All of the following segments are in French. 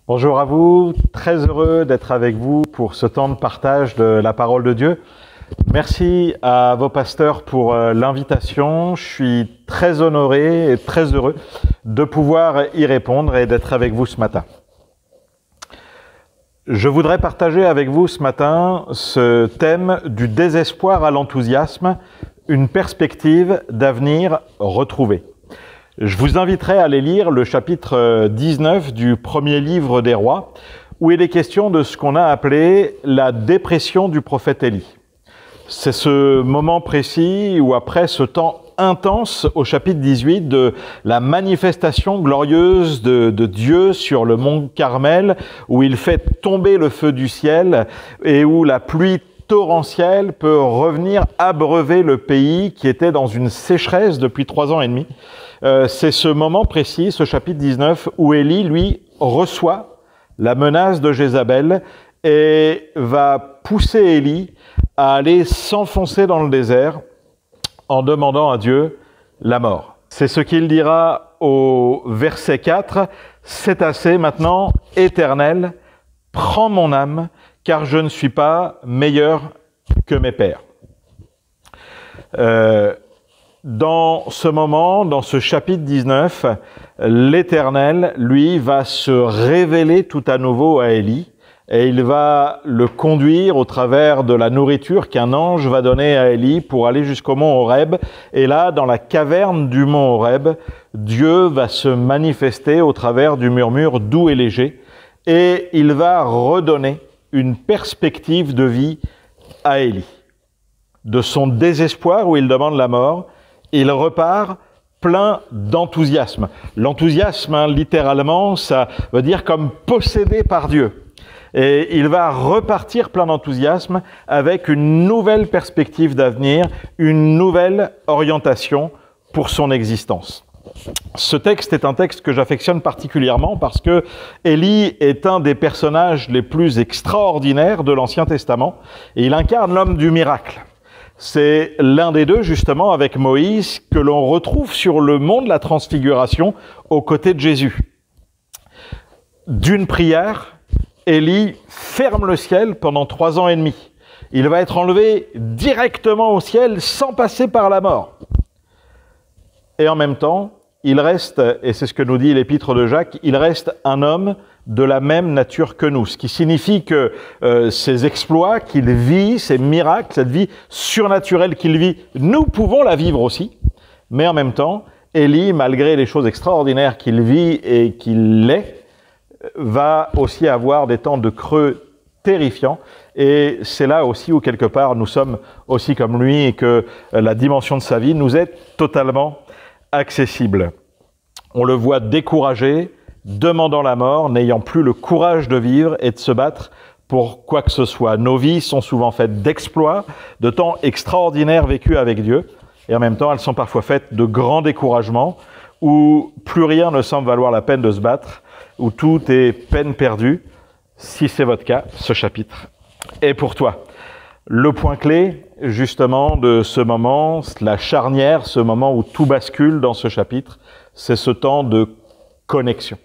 Bonjour à vous, très heureux d'être avec vous pour ce temps de partage de la parole de Dieu. Merci à vos pasteurs pour l'invitation. Je suis très honoré et très heureux de pouvoir y répondre et d'être avec vous ce matin. Je voudrais partager avec vous ce matin ce thème du désespoir à l'enthousiasme, une perspective d'avenir retrouvée. Je vous inviterai à aller lire le chapitre 19 du premier livre des rois, où il est question de ce qu'on a appelé la dépression du prophète Élie. C'est ce moment précis où, après ce temps intense au chapitre 18 de la manifestation glorieuse de Dieu sur le mont Carmel, où il fait tomber le feu du ciel et où la pluie torrentielle peut revenir abreuver le pays qui était dans une sécheresse depuis 3 ans et demi. C'est ce moment précis, ce chapitre 19, où Élie, lui, reçoit la menace de Jézabel et va pousser Élie à aller s'enfoncer dans le désert en demandant à Dieu la mort. C'est ce qu'il dira au verset 4, « C'est assez maintenant, Éternel, prends mon âme, car je ne suis pas meilleur que mes pères. » Dans ce moment, dans ce chapitre 19, l'Éternel, lui, va se révéler tout à nouveau à Élie et il va le conduire au travers de la nourriture qu'un ange va donner à Élie pour aller jusqu'au mont Horeb. Et là, dans la caverne du mont Horeb, Dieu va se manifester au travers du murmure doux et léger et il va redonner une perspective de vie à Élie. De son désespoir où il demande la mort, il repart plein d'enthousiasme. L'enthousiasme, littéralement, ça veut dire comme possédé par Dieu. Et il va repartir plein d'enthousiasme avec une nouvelle perspective d'avenir, une nouvelle orientation pour son existence. Ce texte est un texte que j'affectionne particulièrement parce que Élie est un des personnages les plus extraordinaires de l'Ancien Testament et il incarne l'homme du miracle. C'est l'un des deux, justement, avec Moïse, que l'on retrouve sur le mont de la Transfiguration aux côtés de Jésus. D'une prière, Élie ferme le ciel pendant 3 ans et demi. Il va être enlevé directement au ciel sans passer par la mort. Et en même temps, il reste, et c'est ce que nous dit l'épître de Jacques, il reste un homme de la même nature que nous. Ce qui signifie que ces exploits qu'il vit, ces miracles, cette vie surnaturelle qu'il vit, nous pouvons la vivre aussi. Mais en même temps, Élie, malgré les choses extraordinaires qu'il vit et qu'il est, va aussi avoir des temps de creux terrifiants. Et c'est là aussi où, quelque part, nous sommes aussi comme lui et que la dimension de sa vie nous est totalement accessible. On le voit découragé, demandant la mort, n'ayant plus le courage de vivre et de se battre pour quoi que ce soit. Nos vies sont souvent faites d'exploits, de temps extraordinaires vécus avec Dieu, et en même temps, elles sont parfois faites de grands découragements, où plus rien ne semble valoir la peine de se battre, où tout est peine perdue. Si c'est votre cas, ce chapitre est pour toi. Le point clé, justement, de ce moment, la charnière, ce moment où tout bascule dans ce chapitre, c'est ce temps de connexion,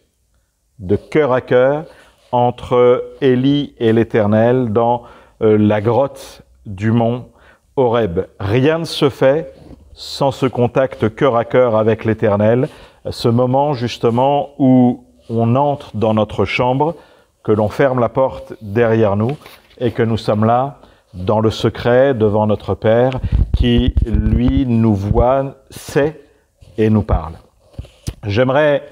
de cœur à cœur, entre Élie et l'Éternel dans la grotte du mont Horeb. Rien ne se fait sans ce contact cœur à cœur avec l'Éternel, ce moment justement où on entre dans notre chambre, que l'on ferme la porte derrière nous et que nous sommes là dans le secret devant notre Père qui, lui, nous voit, sait et nous parle. J'aimerais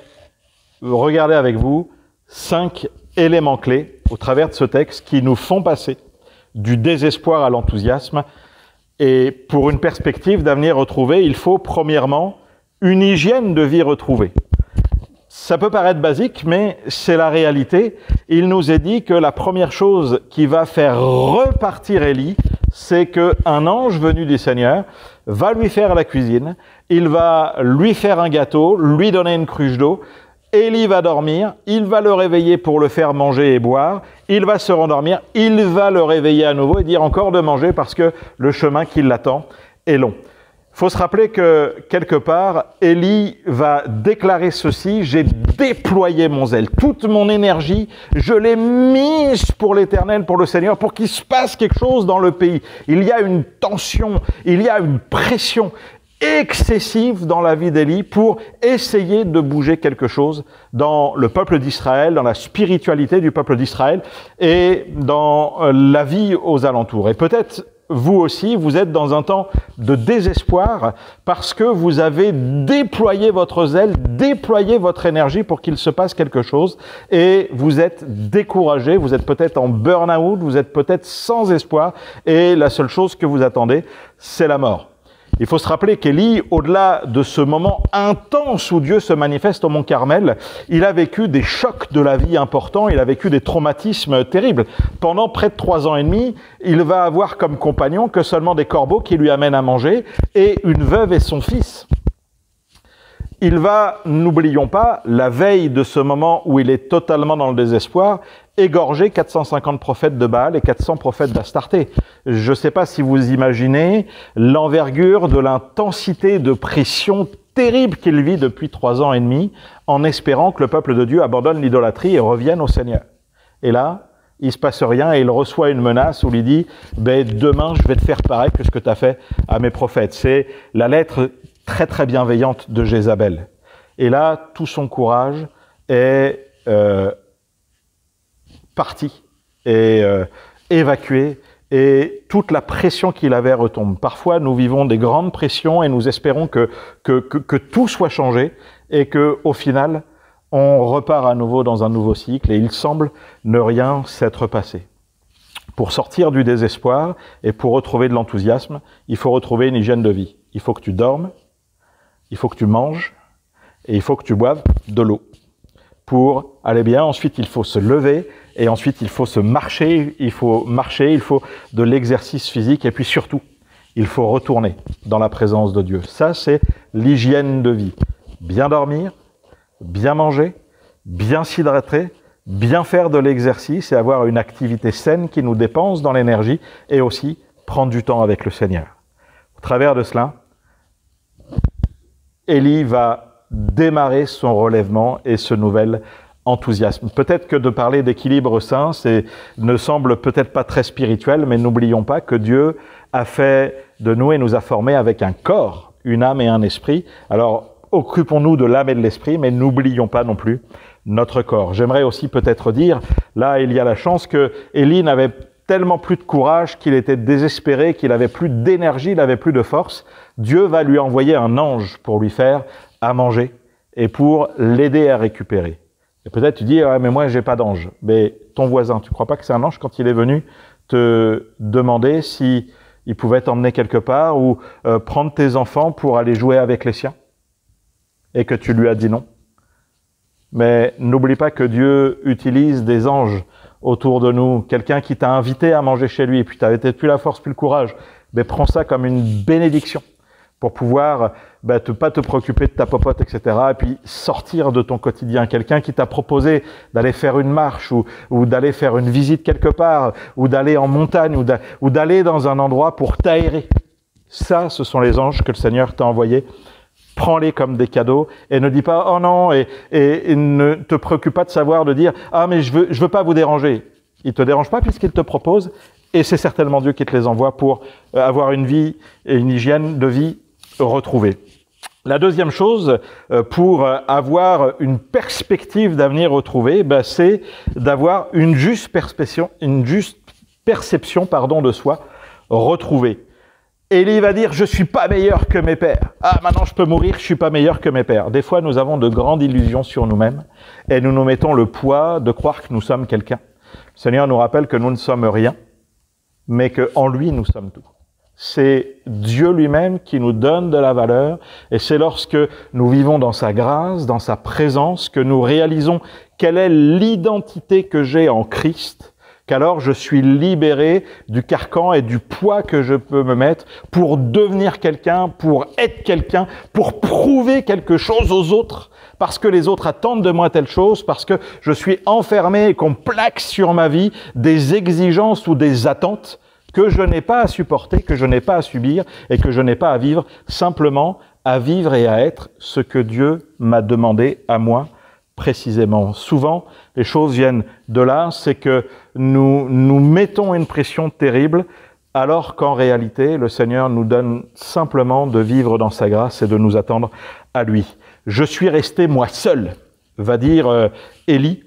regarder avec vous 5 éléments clés au travers de ce texte qui nous font passer du désespoir à l'enthousiasme. Et pour une perspective d'avenir retrouvé, il faut premièrement une hygiène de vie retrouvée. Ça peut paraître basique, mais c'est la réalité. Il nous est dit que la première chose qui va faire repartir Élie, c'est qu'un ange venu du Seigneur va lui faire la cuisine, il va lui faire un gâteau, lui donner une cruche d'eau, Élie va dormir, il va le réveiller pour le faire manger et boire, il va se rendormir, il va le réveiller à nouveau et dire encore de manger parce que le chemin qui l'attend est long. Il faut se rappeler que, quelque part, Élie va déclarer ceci: « J'ai déployé mon zèle, toute mon énergie, je l'ai mise pour l'Éternel, pour le Seigneur, pour qu'il se passe quelque chose dans le pays. » Il y a une tension, il y a une pression excessive dans la vie d'Élie pour essayer de bouger quelque chose dans le peuple d'Israël, dans la spiritualité du peuple d'Israël et dans la vie aux alentours. Et peut-être vous aussi, vous êtes dans un temps de désespoir parce que vous avez déployé votre zèle, déployé votre énergie pour qu'il se passe quelque chose et vous êtes découragé, vous êtes peut-être en burn-out, vous êtes peut-être sans espoir et la seule chose que vous attendez, c'est la mort. Il faut se rappeler qu'Élie, au-delà de ce moment intense où Dieu se manifeste au mont Carmel, il a vécu des chocs de la vie importants, il a vécu des traumatismes terribles. Pendant près de 3 ans et demi, il va avoir comme compagnon que seulement des corbeaux qui lui amènent à manger et une veuve et son fils. Il va, n'oublions pas, la veille de ce moment où il est totalement dans le désespoir, égorger 450 prophètes de Baal et 400 prophètes d'Astarté. Je ne sais pas si vous imaginez l'envergure de l'intensité de pression terrible qu'il vit depuis 3 ans et demi, en espérant que le peuple de Dieu abandonne l'idolâtrie et revienne au Seigneur. Et là, il ne se passe rien et il reçoit une menace où il dit « Demain, je vais te faire pareil que ce que tu as fait à mes prophètes. » C'est la lettre très très bienveillante de Jézabel. Et là, tout son courage est parti et évacué et toute la pression qu'il avait retombe. Parfois, nous vivons des grandes pressions et nous espérons que tout soit changé et qu'au final, on repart à nouveau dans un nouveau cycle et il semble ne rien s'être passé. Pour sortir du désespoir et pour retrouver de l'enthousiasme, il faut retrouver une hygiène de vie. Il faut que tu dormes, il faut que tu manges et il faut que tu boives de l'eau pour aller bien. Ensuite, il faut se lever et ensuite, il faut se marcher, il faut de l'exercice physique et puis surtout, il faut retourner dans la présence de Dieu. Ça, c'est l'hygiène de vie. Bien dormir, bien manger, bien s'hydrater, bien faire de l'exercice et avoir une activité saine qui nous dépense dans l'énergie et aussi prendre du temps avec le Seigneur. Au travers de cela, Élie va démarrer son relèvement et ce nouvel enthousiasme. Peut-être que de parler d'équilibre sain, ne semble peut-être pas très spirituel, mais n'oublions pas que Dieu a fait de nous et nous a formés avec un corps, une âme et un esprit. Alors, occupons-nous de l'âme et de l'esprit, mais n'oublions pas non plus notre corps. J'aimerais aussi peut-être dire, là, il y a la chance que Élie n'avait tellement plus de courage, qu'il était désespéré, qu'il avait plus d'énergie, il avait plus de force. Dieu va lui envoyer un ange pour lui faire à manger et pour l'aider à récupérer. Et peut-être tu dis, mais moi j'ai pas d'ange. Mais ton voisin, tu crois pas que c'est un ange quand il est venu te demander si il pouvait t'emmener quelque part ou prendre tes enfants pour aller jouer avec les siens et que tu lui as dit non? Mais n'oublie pas que Dieu utilise des anges autour de nous, quelqu'un qui t'a invité à manger chez lui, et puis tu n'avais peut-être plus la force, plus le courage, mais prends ça comme une bénédiction pour pouvoir pas te préoccuper de ta popote, etc., et puis sortir de ton quotidien. Quelqu'un qui t'a proposé d'aller faire une marche ou d'aller faire une visite quelque part, ou d'aller en montagne, ou d'aller dans un endroit pour t'aérer. Ça, ce sont les anges que le Seigneur t'a envoyés. Prends-les comme des cadeaux et ne dis pas « oh non » et ne te préoccupe pas de savoir, de dire « ah mais je veux pas vous déranger ». Il te dérange pas puisqu'il te propose et c'est certainement Dieu qui te les envoie pour avoir une vie et une hygiène de vie retrouvée. La deuxième chose, pour avoir une perspective d'avenir retrouvée, c'est d'avoir une juste perception de soi retrouvée. Élie va dire « je suis pas meilleur que mes pères ». Ah, maintenant je peux mourir, je suis pas meilleur que mes pères. Des fois, nous avons de grandes illusions sur nous-mêmes et nous nous mettons le poids de croire que nous sommes quelqu'un. Le Seigneur nous rappelle que nous ne sommes rien, mais qu'en lui, nous sommes tout. C'est Dieu lui-même qui nous donne de la valeur et c'est lorsque nous vivons dans sa grâce, dans sa présence, que nous réalisons quelle est l'identité que j'ai en Christ, qu'alors je suis libéré du carcan et du poids que je peux me mettre pour devenir quelqu'un, pour être quelqu'un, pour prouver quelque chose aux autres, parce que les autres attendent de moi telle chose, parce que je suis enfermé et qu'on plaque sur ma vie des exigences ou des attentes que je n'ai pas à supporter, que je n'ai pas à subir et que je n'ai pas à vivre, simplement à vivre et à être ce que Dieu m'a demandé à moi précisément. Souvent, les choses viennent de là, c'est que nous mettons une pression terrible, alors qu'en réalité, le Seigneur nous donne simplement de vivre dans sa grâce et de nous attendre à lui. Je suis resté moi seul, va dire Élie.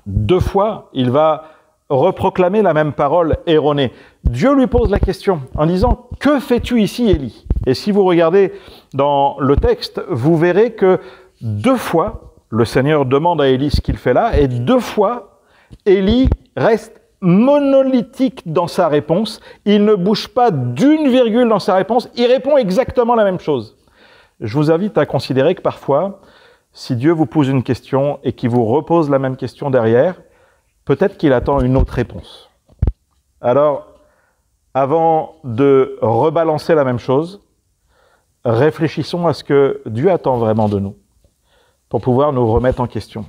2 fois, il va reproclamer la même parole erronée. Dieu lui pose la question en disant « Que fais-tu ici, Élie ?» Et si vous regardez dans le texte, vous verrez que 2 fois, le Seigneur demande à Élie ce qu'il fait là, et 2 fois, Élie reste monolithique dans sa réponse. Il ne bouge pas d'une virgule dans sa réponse. Il répond exactement la même chose. Je vous invite à considérer que parfois, si Dieu vous pose une question et qu'il vous repose la même question derrière, peut-être qu'il attend une autre réponse. Alors, avant de rebalancer la même chose, réfléchissons à ce que Dieu attend vraiment de nous, pour pouvoir nous remettre en question,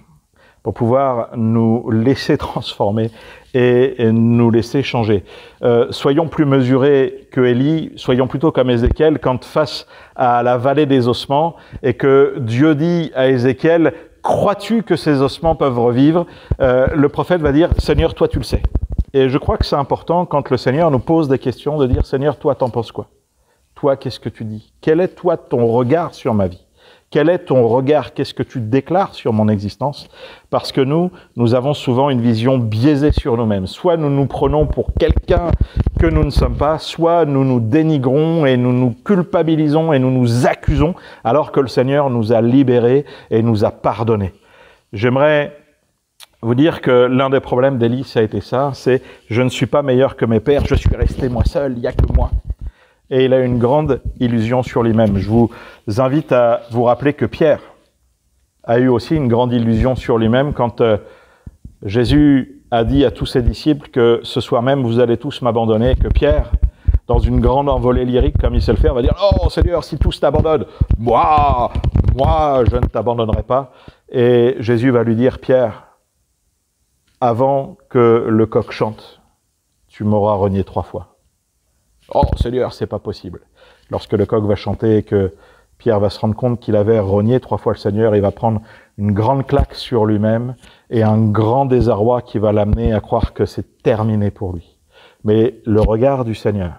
pour pouvoir nous laisser transformer et nous laisser changer. Soyons plus mesurés que Élie, soyons plutôt comme Ézéchiel, quand face à la vallée des ossements, et que Dieu dit à Ézéchiel, « Crois-tu que ces ossements peuvent revivre ?» Le prophète va dire, « Seigneur, toi tu le sais. » Et je crois que c'est important, quand le Seigneur nous pose des questions, de dire, « Seigneur, toi t'en penses quoi? Toi, qu'est-ce que tu dis? Quel est toi ton regard sur ma vie? Quel est ton regard? Qu'est-ce que tu déclares sur mon existence? » Parce que nous avons souvent une vision biaisée sur nous-mêmes. Soit nous nous prenons pour quelqu'un que nous ne sommes pas, soit nous nous dénigrons et nous nous culpabilisons et nous nous accusons, alors que le Seigneur nous a libérés et nous a pardonnés. J'aimerais vous dire que l'un des problèmes d'Élie, ça a été ça, c'est « je ne suis pas meilleur que mes pères, je suis resté moi seul, il n'y a que moi ». Et il a une grande illusion sur lui-même. Je vous invite à vous rappeler que Pierre a eu aussi une grande illusion sur lui-même quand Jésus a dit à tous ses disciples que ce soir même vous allez tous m'abandonner, que Pierre, dans une grande envolée lyrique comme il sait le faire, va dire « Oh Seigneur, si tous t'abandonnent, moi, je ne t'abandonnerai pas. » Et Jésus va lui dire « Pierre, avant que le coq chante, tu m'auras renié 3 fois. » Oh Seigneur, c'est pas possible. Lorsque le coq va chanter et que Pierre va se rendre compte qu'il avait renié 3 fois le Seigneur, il va prendre une grande claque sur lui-même et un grand désarroi qui va l'amener à croire que c'est terminé pour lui. Mais le regard du Seigneur,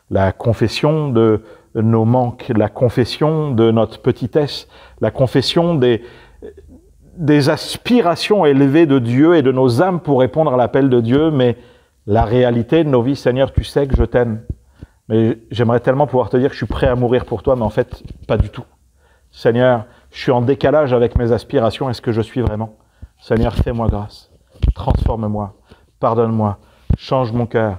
la confession de nos manques, la confession de notre petitesse, la confession des aspirations élevées de Dieu et de nos âmes pour répondre à l'appel de Dieu, mais la réalité de nos vies, Seigneur, tu sais que je t'aime. Mais j'aimerais tellement pouvoir te dire que je suis prêt à mourir pour toi, mais en fait, pas du tout. Seigneur, je suis en décalage avec mes aspirations. Est-ce que je suis vraiment? Seigneur, fais-moi grâce. Transforme-moi. Pardonne-moi. Change mon cœur.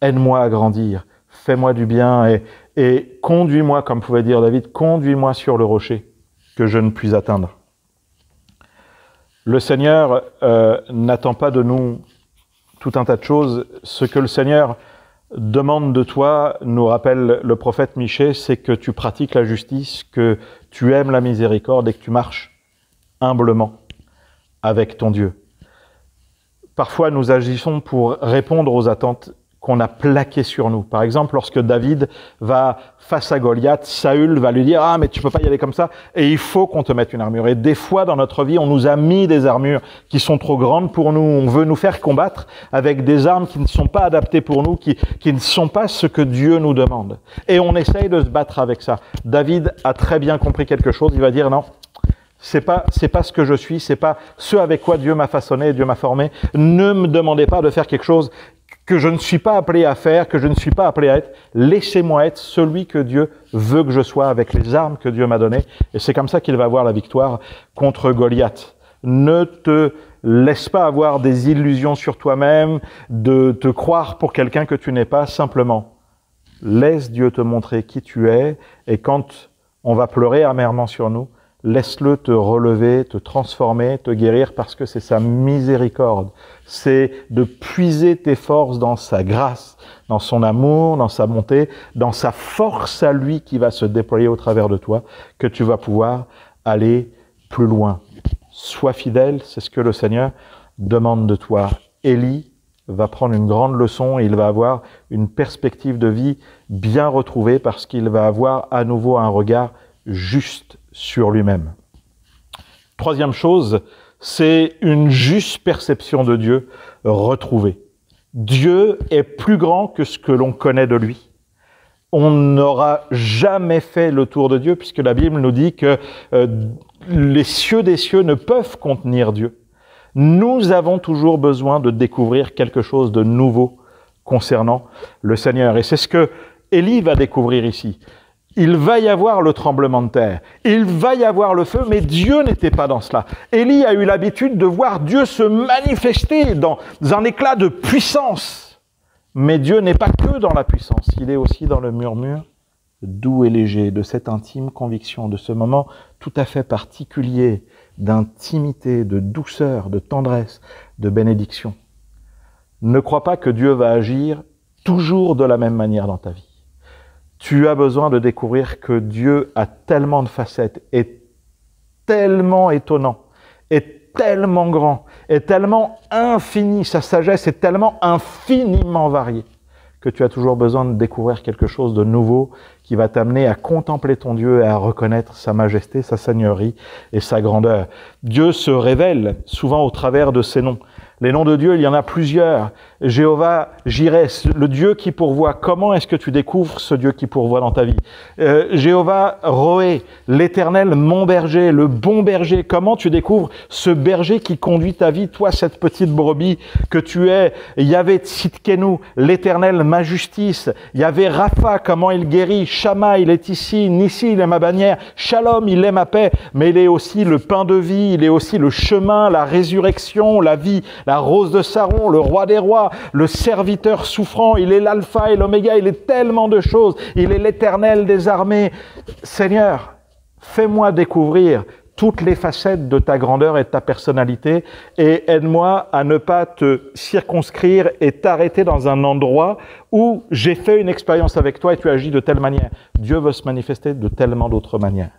Aide-moi à grandir. Fais-moi du bien et conduis-moi, comme pouvait dire David, conduis-moi sur le rocher que je ne puis atteindre. Le Seigneur n'attend pas de nous tout un tas de choses. Ce que le Seigneur demande de toi, nous rappelle le prophète Michée, c'est que tu pratiques la justice, que tu aimes la miséricorde et que tu marches humblement avec ton Dieu. Parfois, nous agissons pour répondre aux attentes qu'on a plaquées sur nous. Par exemple, lorsque David va face à Goliath, Saül va lui dire « Ah, mais tu peux pas y aller comme ça, et il faut qu'on te mette une armure. » Et des fois, dans notre vie, on nous a mis des armures qui sont trop grandes pour nous. On veut nous faire combattre avec des armes qui ne sont pas adaptées pour nous, qui ne sont pas ce que Dieu nous demande. Et on essaye de se battre avec ça. David a très bien compris quelque chose. Il va dire « Non, c'est pas ce que je suis, c'est pas ce avec quoi Dieu m'a façonné, Dieu m'a formé. Ne me demandez pas de faire quelque chose que je ne suis pas appelé à faire, que je ne suis pas appelé à être. Laissez-moi être celui que Dieu veut que je sois avec les armes que Dieu m'a données. » Et c'est comme ça qu'il va avoir la victoire contre Goliath. Ne te laisse pas avoir des illusions sur toi-même, de te croire pour quelqu'un que tu n'es pas. Simplement, laisse Dieu te montrer qui tu es. Et quand on va pleurer amèrement sur nous, laisse-le te relever, te transformer, te guérir, parce que c'est sa miséricorde. C'est de puiser tes forces dans sa grâce, dans son amour, dans sa bonté, dans sa force à lui qui va se déployer au travers de toi, que tu vas pouvoir aller plus loin. Sois fidèle, c'est ce que le Seigneur demande de toi. Élie va prendre une grande leçon et il va avoir une perspective de vie bien retrouvée parce qu'il va avoir à nouveau un regard juste sur lui-même. Troisième chose, c'est une juste perception de Dieu retrouvée. Dieu est plus grand que ce que l'on connaît de lui. On n'aura jamais fait le tour de Dieu puisque la Bible nous dit que les cieux des cieux ne peuvent contenir Dieu. Nous avons toujours besoin de découvrir quelque chose de nouveau concernant le Seigneur. Et c'est ce que Élie va découvrir ici. Il va y avoir le tremblement de terre, il va y avoir le feu, mais Dieu n'était pas dans cela. Élie a eu l'habitude de voir Dieu se manifester dans un éclat de puissance. Mais Dieu n'est pas que dans la puissance, il est aussi dans le murmure doux et léger, de cette intime conviction, de ce moment tout à fait particulier d'intimité, de douceur, de tendresse, de bénédiction. Ne crois pas que Dieu va agir toujours de la même manière dans ta vie. Tu as besoin de découvrir que Dieu a tellement de facettes, est tellement étonnant, est tellement grand, est tellement infini, sa sagesse est tellement infiniment variée, que tu as toujours besoin de découvrir quelque chose de nouveau qui va t'amener à contempler ton Dieu et à reconnaître sa majesté, sa seigneurie et sa grandeur. Dieu se révèle souvent au travers de ses noms. Les noms de Dieu, il y en a plusieurs. Jéhovah, Jireh, le Dieu qui pourvoit. Comment est-ce que tu découvres ce Dieu qui pourvoit dans ta vie? Jéhovah, Roé, l'Éternel, mon berger, le bon berger. Comment tu découvres ce berger qui conduit ta vie, toi, cette petite brebis que tu es? Yahvé Tzidkenu, l'Éternel, ma justice. Yahvé Rapha, comment il guérit. Shama, il est ici. Nissi, il est ma bannière. Shalom, il est ma paix. Mais il est aussi le pain de vie. Il est aussi le chemin, la résurrection, la vie. La rose de Saron, le roi des rois, le serviteur souffrant, il est l'alpha et l'oméga, il est tellement de choses, il est l'Éternel des armées. Seigneur, fais-moi découvrir toutes les facettes de ta grandeur et de ta personnalité et aide-moi à ne pas te circonscrire et t'arrêter dans un endroit où j'ai fait une expérience avec toi et tu agis de telle manière. Dieu veut se manifester de tellement d'autres manières.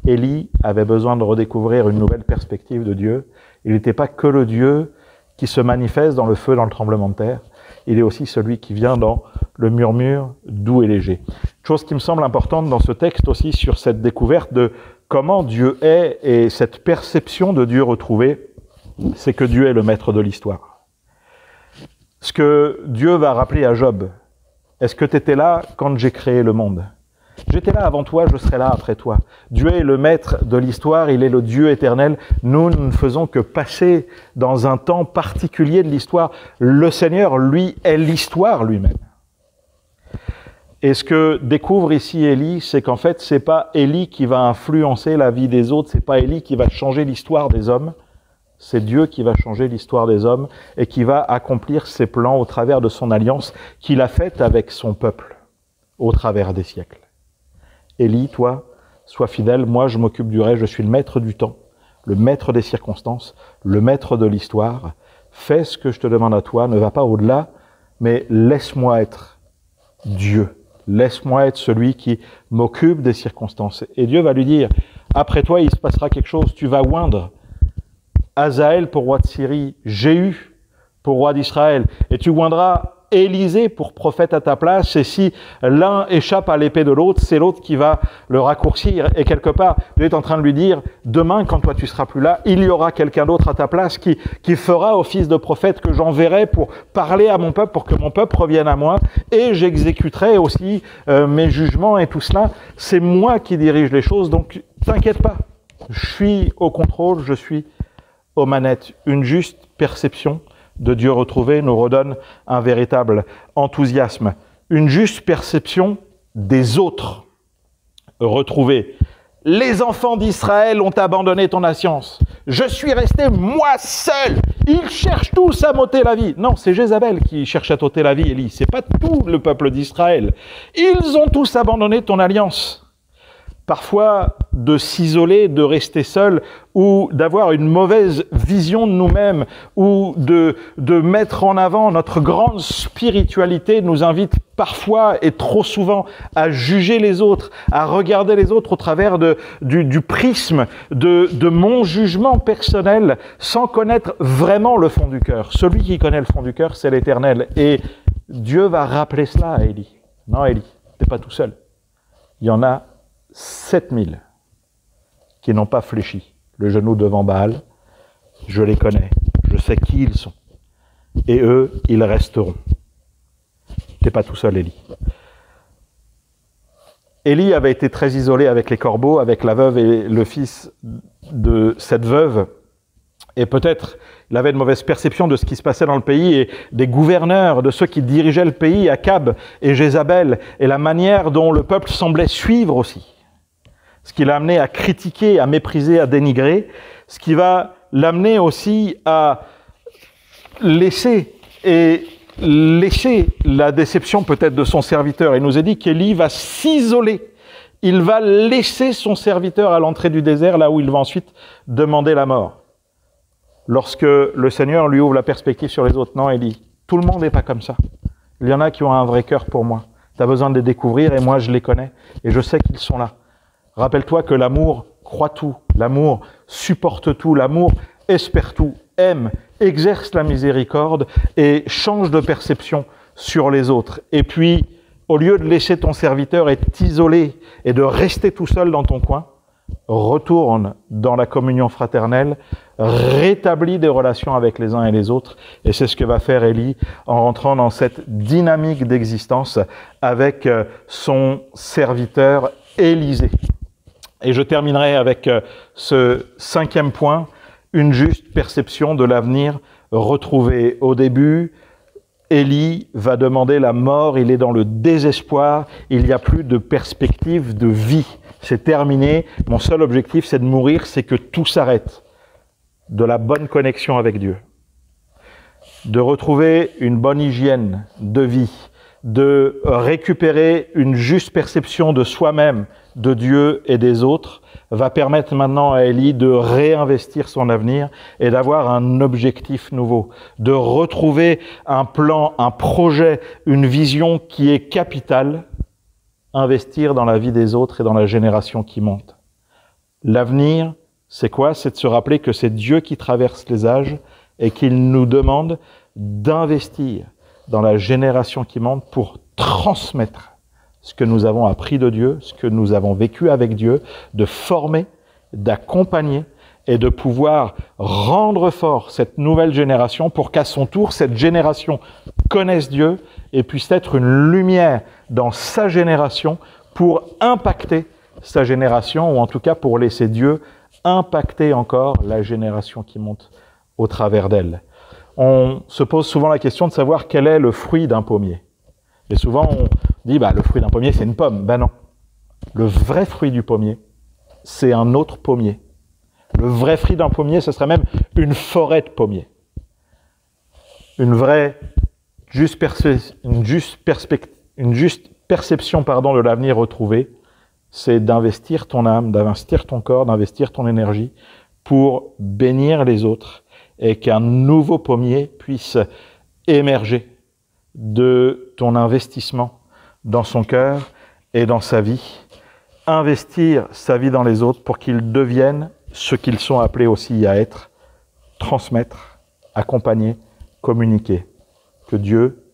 Élie avait besoin de redécouvrir une nouvelle perspective de Dieu. Il n'était pas que le Dieu qui se manifeste dans le feu, dans le tremblement de terre. Il est aussi celui qui vient dans le murmure doux et léger. Chose qui me semble importante dans ce texte aussi sur cette découverte de comment Dieu est et cette perception de Dieu retrouvée, c'est que Dieu est le maître de l'histoire. Ce que Dieu va rappeler à Job, est-ce que tu étais là quand j'ai créé le monde ? J'étais là avant toi, je serai là après toi. Dieu est le maître de l'histoire, il est le Dieu éternel. Nous ne faisons que passer dans un temps particulier de l'histoire. Le Seigneur, lui, est l'histoire lui-même. Et ce que découvre ici Élie, c'est qu'en fait, c'est pas Élie qui va influencer la vie des autres, c'est pas Élie qui va changer l'histoire des hommes, c'est Dieu qui va changer l'histoire des hommes et qui va accomplir ses plans au travers de son alliance qu'il a faite avec son peuple au travers des siècles. Élie, toi, sois fidèle, moi je m'occupe du reste, je suis le maître du temps, le maître des circonstances, le maître de l'histoire. Fais ce que je te demande à toi, ne va pas au-delà, mais laisse-moi être Dieu. Laisse-moi être celui qui m'occupe des circonstances. Et Dieu va lui dire, après toi, il se passera quelque chose, tu vas oindre Hazaël pour roi de Syrie, Jéhu pour roi d'Israël, et tu oindras Élisée pour prophète à ta place, et si l'un échappe à l'épée de l'autre, c'est l'autre qui va le raccourcir. Et quelque part, Dieu est en train de lui dire, demain, quand toi tu seras plus là, il y aura quelqu'un d'autre à ta place qui fera office de prophète que j'enverrai pour parler à mon peuple, pour que mon peuple revienne à moi, et j'exécuterai aussi mes jugements et tout cela. C'est moi qui dirige les choses, donc t'inquiète pas. Je suis au contrôle, je suis aux manettes. Une juste perception de Dieu retrouvé nous redonne un véritable enthousiasme. Une juste perception des autres retrouvés. Les enfants d'Israël ont abandonné ton alliance. Je suis resté moi seul. Ils cherchent tous à m'ôter la vie. Non, c'est Jézabel qui cherche à t'ôter la vie, Élie. C'est pas tout le peuple d'Israël. Ils ont tous abandonné ton alliance. parfois de s'isoler, de rester seul, ou d'avoir une mauvaise vision de nous-mêmes, ou de mettre en avant notre grande spiritualité, nous invite parfois et trop souvent à juger les autres, à regarder les autres au travers du prisme de mon jugement personnel, sans connaître vraiment le fond du cœur. Celui qui connaît le fond du cœur, c'est l'Éternel. Et Dieu va rappeler cela à Élie. Non, Élie, t'es pas tout seul. Il y en a 7000 qui n'ont pas fléchi le genou devant Baal. Je les connais, je sais qui ils sont. Et eux, ils resteront. T'es pas tout seul, Élie. Élie avait été très isolé avec les corbeaux, avec la veuve et le fils de cette veuve. Et peut-être il avait une mauvaise perception de ce qui se passait dans le pays et des gouverneurs, de ceux qui dirigeaient le pays, Akab et Jézabel, et la manière dont le peuple semblait suivre aussi. Ce qui l'a amené à critiquer, à mépriser, à dénigrer, ce qui va l'amener aussi à laisser la déception peut-être de son serviteur. Il nous est dit qu'Élie va s'isoler. Il va laisser son serviteur à l'entrée du désert, là où il va ensuite demander la mort. Lorsque le Seigneur lui ouvre la perspective sur les autres, non, Élie, tout le monde n'est pas comme ça. Il y en a qui ont un vrai cœur pour moi. Tu as besoin de les découvrir et moi je les connais et je sais qu'ils sont là. Rappelle-toi que l'amour croit tout, l'amour supporte tout, l'amour espère tout, aime, exerce la miséricorde et change de perception sur les autres. Et puis, au lieu de laisser ton serviteur être isolé et de rester tout seul dans ton coin, retourne dans la communion fraternelle, rétablit des relations avec les uns et les autres. Et c'est ce que va faire Élie en rentrant dans cette dynamique d'existence avec son serviteur Élisée. Et je terminerai avec ce 5e point, une juste perception de l'avenir retrouvé. Au début, Élie va demander la mort, il est dans le désespoir, il n'y a plus de perspective de vie. C'est terminé, mon seul objectif c'est de mourir, c'est que tout s'arrête. De la bonne connexion avec Dieu. De retrouver une bonne hygiène de vie, de récupérer une juste perception de soi-même, de Dieu et des autres, va permettre maintenant à Élie de réinvestir son avenir et d'avoir un objectif nouveau, de retrouver un plan, un projet, une vision qui est capitale, investir dans la vie des autres et dans la génération qui monte. L'avenir, c'est quoi? C'est de se rappeler que c'est Dieu qui traverse les âges et qu'il nous demande d'investir dans la génération qui monte pour transmettre ce que nous avons appris de Dieu, ce que nous avons vécu avec Dieu, de former, d'accompagner et de pouvoir rendre fort cette nouvelle génération pour qu'à son tour, cette génération connaisse Dieu et puisse être une lumière dans sa génération pour impacter sa génération, ou en tout cas pour laisser Dieu impacter encore la génération qui monte au travers d'elle. On se pose souvent la question de savoir quel est le fruit d'un pommier. Et souvent on dit, le fruit d'un pommier c'est une pomme. Ben non. Le vrai fruit du pommier, c'est un autre pommier. Le vrai fruit d'un pommier, ce serait même une forêt de pommiers. Une juste perception de l'avenir retrouvé, c'est d'investir ton âme, d'investir ton corps, d'investir ton énergie pour bénir les autres et qu'un nouveau pommier puisse émerger de ton investissement dans son cœur et dans sa vie. Investir sa vie dans les autres pour qu'ils deviennent ce qu'ils sont appelés aussi à être, transmettre, accompagner, communiquer. Que Dieu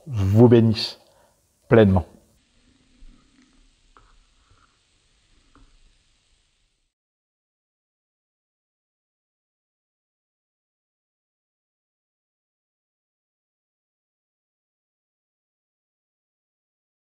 vous bénisse pleinement.